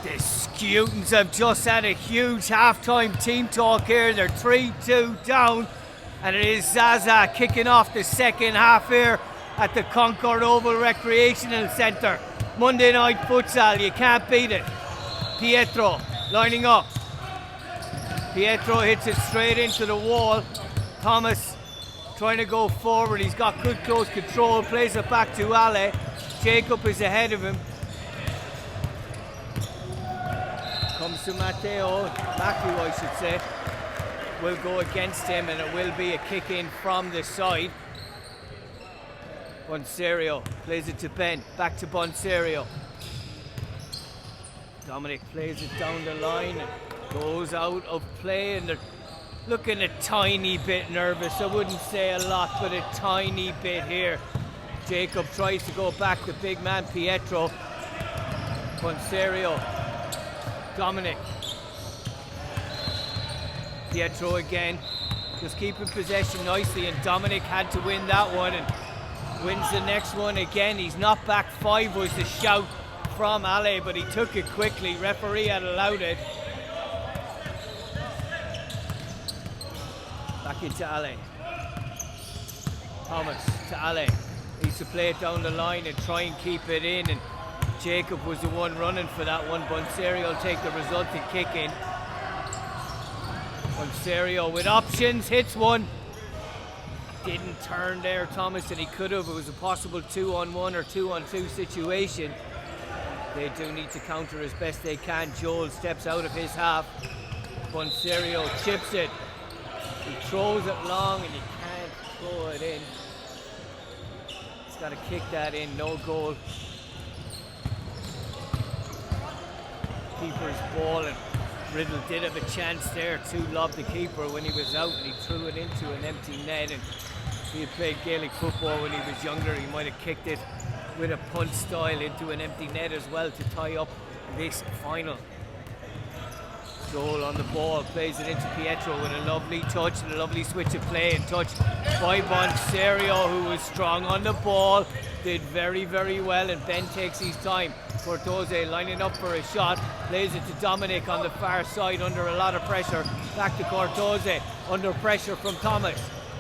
The Skewtons have just had a huge halftime team talk here. They're 3-2 down, and it is Tza Tza kicking off the second half here at the Concord Oval Recreational Centre. Monday night futsal, you can't beat it. Pietro lining up. Pietro hits it straight into the wall. Thomas trying to go forward. He's got good close control. Plays it back to Ale. Jacob is ahead of him. Comes to Matthew, I should say. Will go against him, and it will be a kick in from the side. Bonserio plays it to Ben. Back to Bonserio. Dominic plays it down the line and goes out of play, and they're looking a tiny bit nervous. I wouldn't say a lot, but a tiny bit here. Jacob tries to go back, the big man Pietro. Bonserio. Dominic. Pietro again. Just keeping possession nicely, and Dominic had to win that one and wins the next one again. He's not back five was the shout from Ale, but he took it quickly. Referee had allowed it. Back into Ale. Thomas to Ale. Needs to play it down the line and try and keep it in, and Jacob was the one running for that one. Bonserio will take the resulting kick in. Bonserio with options, hits one. Didn't turn there, Thomas, and he could have. It was a possible 2-on-1 or 2-on-2 situation. They do need to counter as best they can. Joel steps out of his half. Bonserio chips it. He throws it long, and you can't throw it in. He's got to kick that in, no goal. Keeper's ball, and Riddle did have a chance there to lob the keeper when he was out, and he threw it into an empty net. And if he had played Gaelic football when he was younger, he might have kicked it with a punch style into an empty net as well to tie up this final. Joel on the ball, plays it into Pietro with a lovely touch and a lovely switch of play, and touch by Bonserio, who was strong on the ball, did very, very well, and Ben takes his time. Cortose lining up for a shot, plays it to Dominic on the far side under a lot of pressure. Back to Cortose, under pressure from Thomas.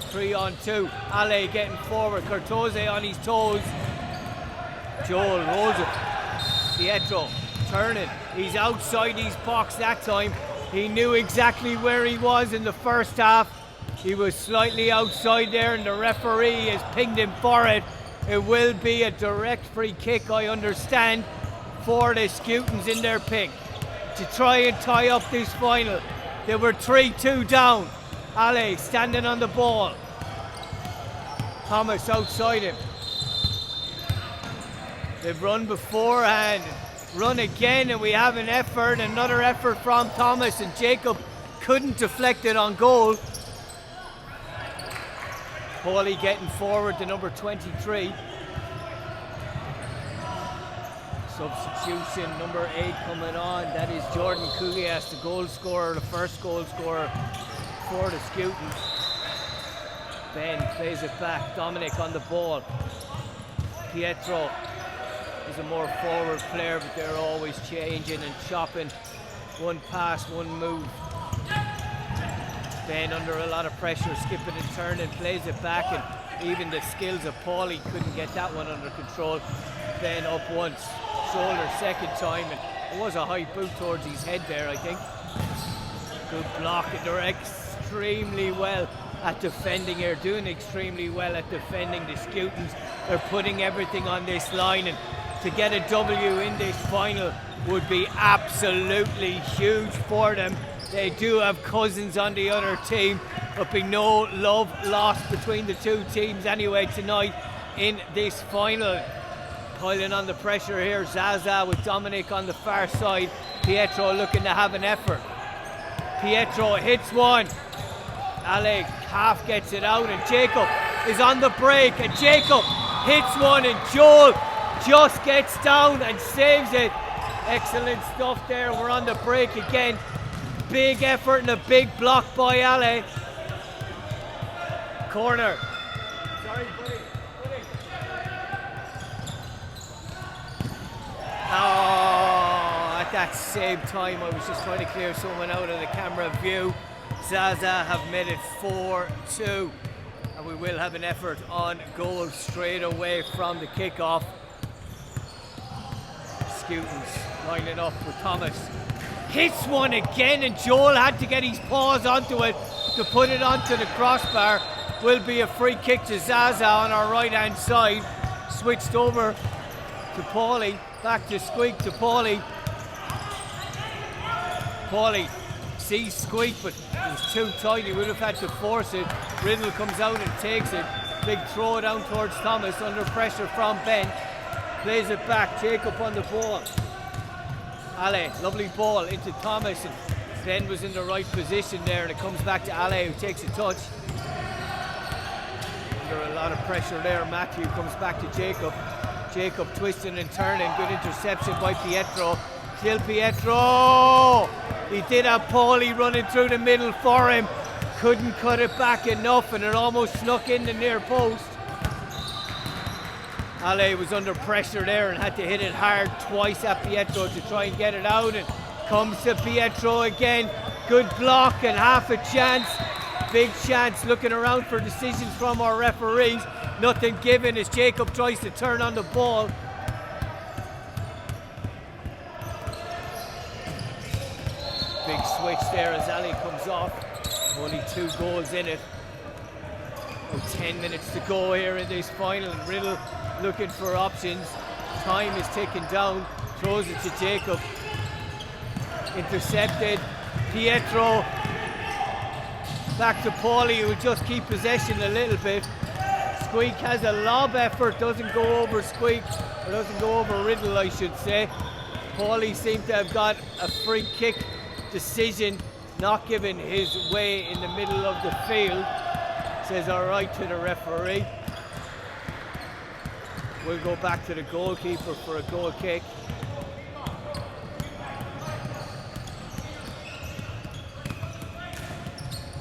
3-on-2, Ale getting forward, Cortose on his toes. Joel rolls it. Pietro turning, he's outside his box that time. He knew exactly where he was in the first half. He was slightly outside there, and the referee has pinged him for it. It will be a direct free kick, I understand, for the Skewtons in their pick to try and tie up this final. They were 3-2 down. Ale standing on the ball. Thomas outside him. They've run beforehand, run again, and we have an effort, another effort from Thomas, and Jacob couldn't deflect it on goal. Paulie getting forward to number 23. Substitution, number 8 coming on. That is Jordan Kugias, the goal scorer, the first goal scorer for the Skewtons. Ben plays it back. Dominic on the ball. Pietro is a more forward player, but they're always changing and chopping. One pass, one move. Ben under a lot of pressure, skipping and turning, plays it back, and even the skills of Paulie couldn't get that one under control. Ben up once, shoulder second time, and it was a high boot towards his head there, I think. Good block, and they're extremely well at defending here, doing extremely well at defending the Skewtons. They're putting everything on this line, and to get a W in this final would be absolutely huge for them. They do have cousins on the other team, but be no love lost between the two teams anyway tonight in this final. Piling on the pressure here, Tza Tza with Dominic on the far side. Pietro looking to have an effort. Pietro hits one. Ale half gets it out, and Jacob is on the break, and Jacob hits one, and Joel just gets down and saves it. Excellent stuff there. We're on the break again. Big effort and a big block by Ale. Corner. Sorry, buddy. Oh, at that same time. I was just trying to clear someone out of the camera view. Tza Tza have made it 4-2. And we will have an effort on goal straight away from the kickoff. Skewtons lining up with Thomas. Hits one again, and Joel had to get his paws onto it to put it onto the crossbar. Will be a free kick to Tza Tza on our right hand side. Switched over to Paulie. Back to Squeak to Paulie. Paulie sees Squeak, but it was too tight. He would have had to force it. Riddle comes out and takes it. Big throw down towards Thomas under pressure from Ben. Plays it back. Jacob on the ball. Ale, lovely ball into Thomas, and Ben was in the right position there, and it comes back to Ale, who takes a touch. Under a lot of pressure there. Matthew comes back to Jacob. Jacob twisting and turning. Good interception by Pietro. Still Pietro! He did have Paulie running through the middle for him. Couldn't cut it back enough, and it almost snuck in the near post. Ale was under pressure there and had to hit it hard twice at Pietro to try and get it out, and comes to Pietro again. Good block and half a chance. Big chance, looking around for decisions from our referees. Nothing given as Jacob tries to turn on the ball. Big switch there as Ali comes off. Only 2 goals in it. 10 minutes to go here in this final. Riddle looking for options. Time is ticking down. Throws it to Jacob. Intercepted. Pietro. Back to Paulie, who will just keep possession a little bit. Squeak has a lob effort. Doesn't go over Squeak. Or doesn't go over Riddle, I should say. Paulie seemed to have got a free kick decision not given his way in the middle of the field. Says all right to the referee. We'll go back to the goalkeeper for a goal kick.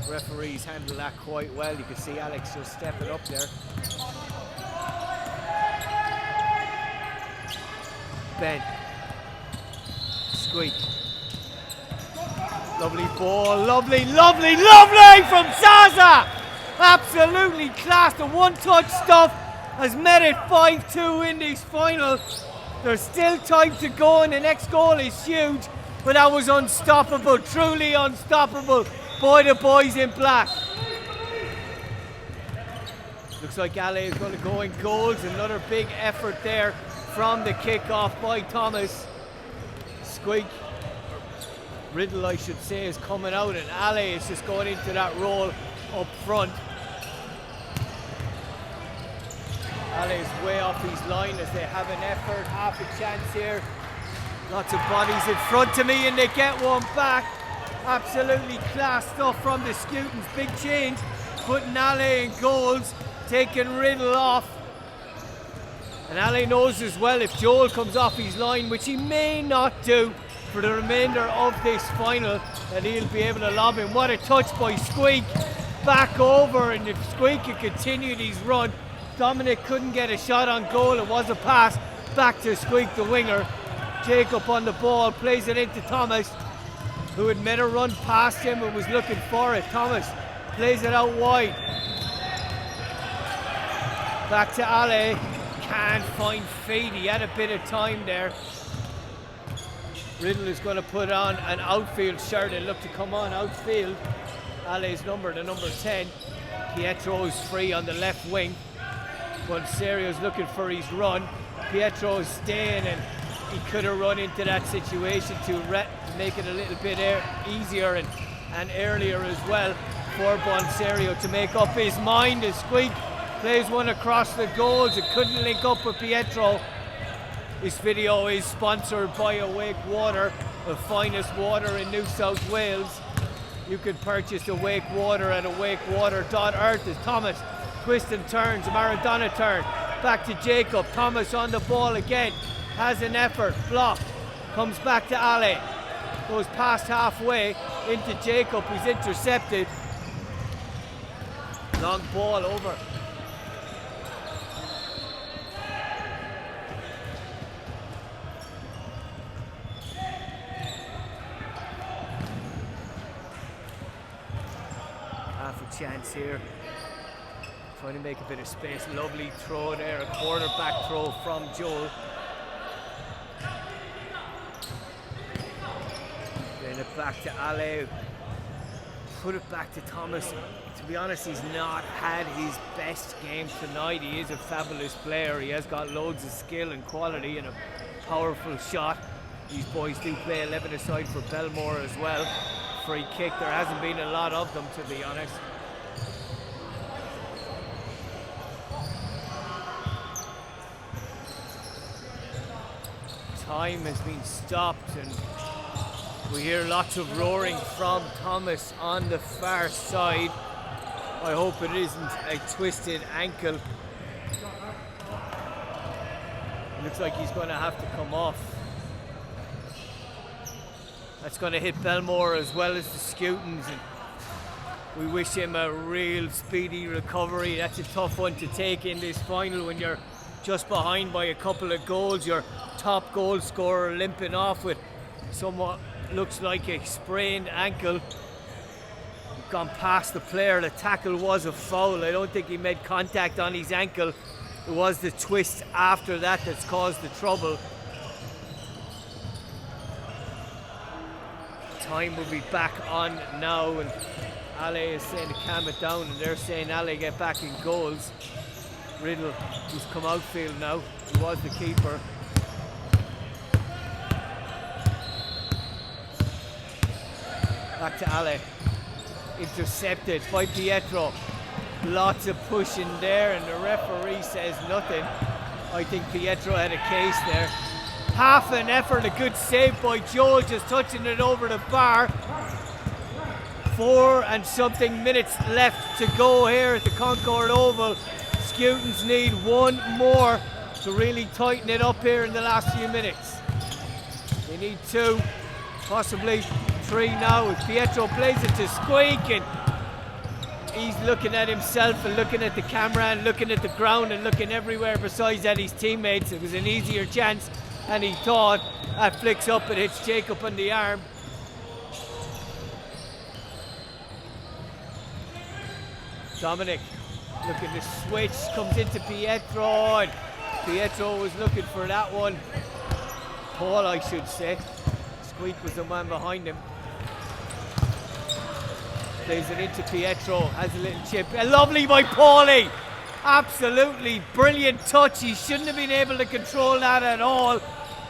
Referees handle that quite well. You can see Alex just stepping up there. Ben. Squeak. Lovely ball, lovely, lovely, lovely from Tza Tza! Absolutely class. The one-touch stuff has made it 5-2 in this final. There's still time to go, and the next goal is huge, but that was unstoppable, truly unstoppable by the boys in black. Looks like Ale is going to go in goals. Another big effort there from the kickoff by Thomas. Squeak. Riddle, I should say, is coming out, and Ale is just going into that role up front. Ale is way off his line as they have an effort, half a chance here. Lots of bodies in front of me, and they get one back. Absolutely class stuff from the Skewtons. Big change, putting Ale in goals, taking Riddle off. And Ale knows as well, if Joel comes off his line, which he may not do for the remainder of this final, that he'll be able to lob him. What a touch by Squeak. Back over, and if Squeak had continued his run, Dominic couldn't get a shot on goal. It was a pass back to Squeak, the winger. Jacob on the ball, plays it into Thomas, who had made a run past him and was looking for it. Thomas plays it out wide. Back to Ale. Can't find feet. He had a bit of time there. Riddle is going to put on an outfield shirt and look to come on outfield. Ale's number, the number 10. Pietro is free on the left wing. Bonserio's looking for his run. Pietro is staying, and he could have run into that situation to make it a little bit easier and earlier as well for Bonserio to make up his mind. As Squeak plays one across the goals, it couldn't link up with Pietro. This video is sponsored by Awake Water, the finest water in New South Wales. You can purchase Awake Water at awakewater.earth. As Thomas twists and turns, a Maradona turn, back to Jacob. Thomas on the ball again, has an effort, blocked, comes back to Ale, goes past halfway into Jacob, who's intercepted. Long ball over. chance here. Trying to make a bit of space. Lovely throw there, a quarterback throw from Joel. Then it back to Ale. Put it back to Thomas. To be honest, he's not had his best game tonight. He is a fabulous player. He has got loads of skill and quality and a powerful shot. These boys do play 11 aside for Belmore as well. Free kick, there hasn't been a lot of them, to be honest. Time has been stopped and we hear lots of roaring from Thomas on the far side. I hope it isn't a twisted ankle. It looks like he's going to have to come off. That's going to hit Belmore as well as the Skewtons, and we wish him a real speedy recovery. That's a tough one to take in this final when you're just behind by a couple of goals. Your top goal scorer limping off with somewhat looks like a sprained ankle. Gone past the player. The tackle was a foul. I don't think he made contact on his ankle. It was the twist after that that's caused the trouble. Time will be back on now, and Ale is saying to calm it down, and they're saying Ale get back in goals. Riddle, who's come outfield now, he was the keeper. Back to Ale. Intercepted by Pietro. Lots of pushing there, and the referee says nothing. I think Pietro had a case there. Half an effort, a good save by Joel, just touching it over the bar. 4 and something minutes left to go here at the Concord Oval. Skewtons need one more to really tighten it up here in the last few minutes. They need 2, possibly 3 now, as Pietro plays it to Squeak, and he's looking at himself and looking at the camera and looking at the ground and looking everywhere besides at his teammates. It was an easier chance and he thought. That flicks up and hits Jacob on the arm. Dominic looking to switch, comes into Pietro, and Pietro was looking for that one. Paul, I should say. Squeak was the man behind him. Plays it into Pietro, has a little chip. Lovely by Paulie. Absolutely brilliant touch. He shouldn't have been able to control that at all.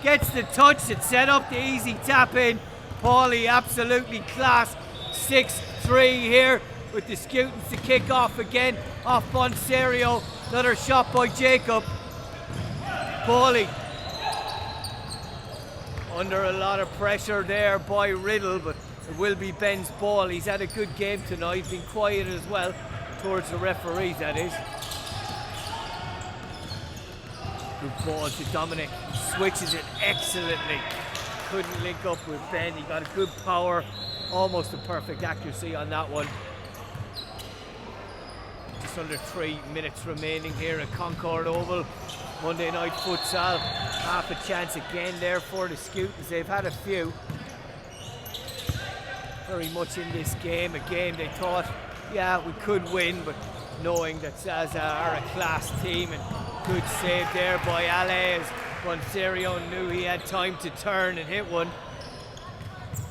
Gets the touch that set up the easy tap in. Paulie absolutely class. 6-3 here with the Skewtons to kick off again. Off Bonserio. Another shot by Jacob. Paulie under a lot of pressure there by Riddle, but it will be Ben's ball. He's had a good game tonight, been quiet as well towards the referees, that is. Good ball to Dominic, switches it excellently. Couldn't link up with Ben, he got a good power, almost a perfect accuracy on that one. Just under 3 minutes remaining here at Concord Oval. Monday night futsal, half a chance again there for the Skewtons. They've had a few. Very much in this game, a game they thought, yeah, we could win, but knowing that Tza Tza are a class team, and good save there by Ale as Bonserio knew he had time to turn and hit one.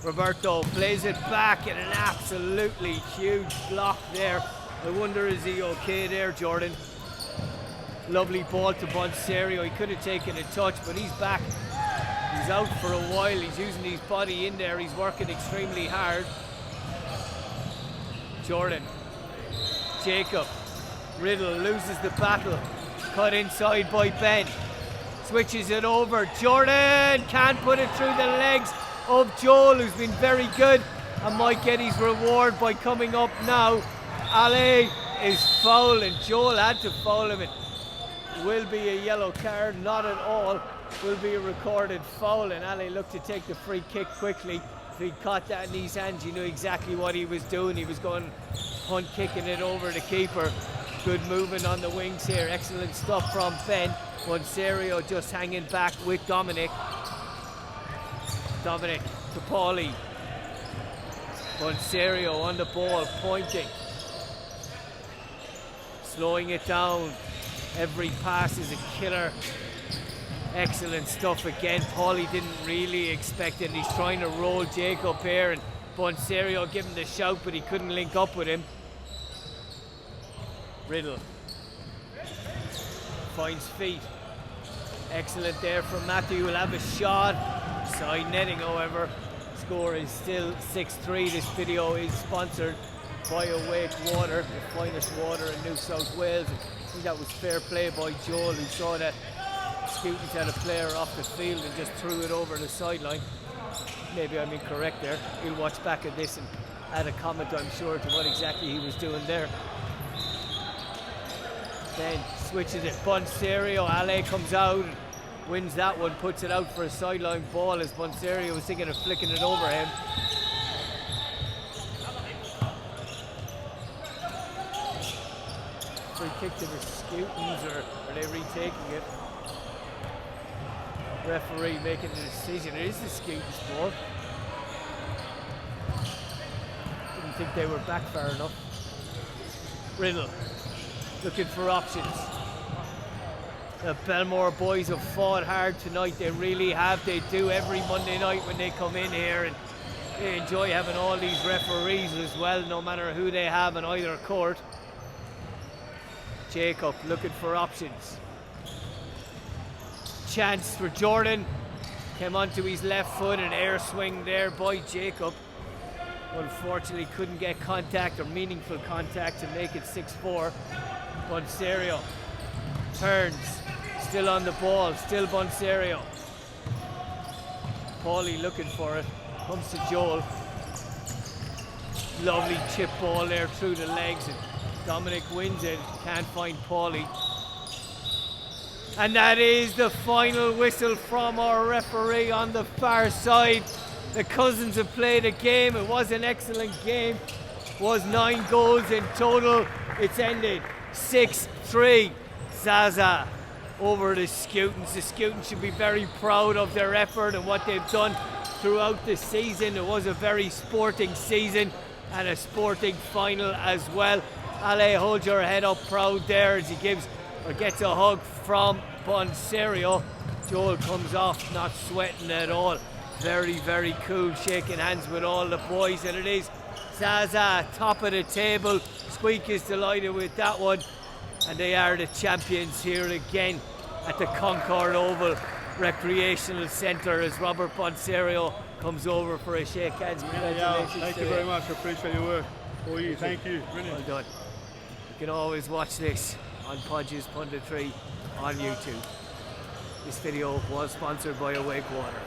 Roberto plays it back and an absolutely huge block there. I wonder, is he okay there, Jordan? Lovely ball to Bonserio. He could have taken a touch, but he's back. He's out for a while. He's using his body in there. He's working extremely hard. Jordan. Jacob. Riddle loses the battle. Cut inside by Ben. Switches it over. Jordan can't put it through the legs of Joel, who's been very good and might get his reward by coming up now. Ale is fouling. Joel had to foul him. It will be a yellow card, not at all. Will be a recorded foul, and Ale looked to take the free kick quickly. If he caught that in his hands, you knew exactly what he was doing. He was going punt kicking it over the keeper. Good movement on the wings here. Excellent stuff from Ben. Bonserio just hanging back with Dominic. Dominic to Paulie. Bonserio on the ball, pointing. slowing it down. Every pass is a killer. Excellent stuff again. Paulie didn't really expect it. He's trying to roll Jacob here, and Bonserio gave him the shout, but he couldn't link up with him. Riddle finds feet. Excellent there from Matthew. Will have a shot. Side netting, however. Score is still 6-3. This video is sponsored by Awake Water, the finest water in New South Wales. I think that was fair play by Joel, who saw that Skewtons had a player off the field and just threw it over the sideline. Maybe I'm incorrect there. He'll watch back at this and add a comment, I'm sure, to what exactly he was doing there. Then switches it. Bonserio, Ale comes out and wins that one, puts it out for a sideline ball as Bonserio was thinking of flicking it over him. Free kick to the Skewtons, or are they retaking it? Referee making the decision. It is the Skewtons ball. Didn't think they were back far enough. Riddle looking for options. The Belmore boys have fought hard tonight. They really have. They do every Monday night when they come in here, and they enjoy having all these referees as well, no matter who they have in either court. Jacob looking for options. Chance for Jordan. Came onto his left foot, an air swing there by Jacob. Unfortunately couldn't get contact or meaningful contact to make it 6-4. Bonserio turns, still on the ball, still Bonserio. Paulie looking for it, comes to Joel. Lovely chip ball there through the legs, and Dominic wins it, can't find Paulie. And that is the final whistle from our referee on the far side. The Cousins have played a game. It was an excellent game. It was 9 goals in total. It's ended 6-3. Tza Tza over the Skewtons. The Skewtons should be very proud of their effort and what they've done throughout the season. It was a very sporting season and a sporting final as well. Ale, hold your head up proud there as he gives or gets a hug from Bonserio. Joel comes off not sweating at all. Very, very cool, shaking hands with all the boys, and it is Tza Tza, top of the table. Squeak is delighted with that one, and they are the champions here again at the Concord Oval Recreational Centre as Robert Bonserio comes over for a shake hands. Thank you very much, I appreciate your work. For you, thank you. Brilliant. Well done. You can always watch this on Podge's Punditry on YouTube. This video was sponsored by Awake Water.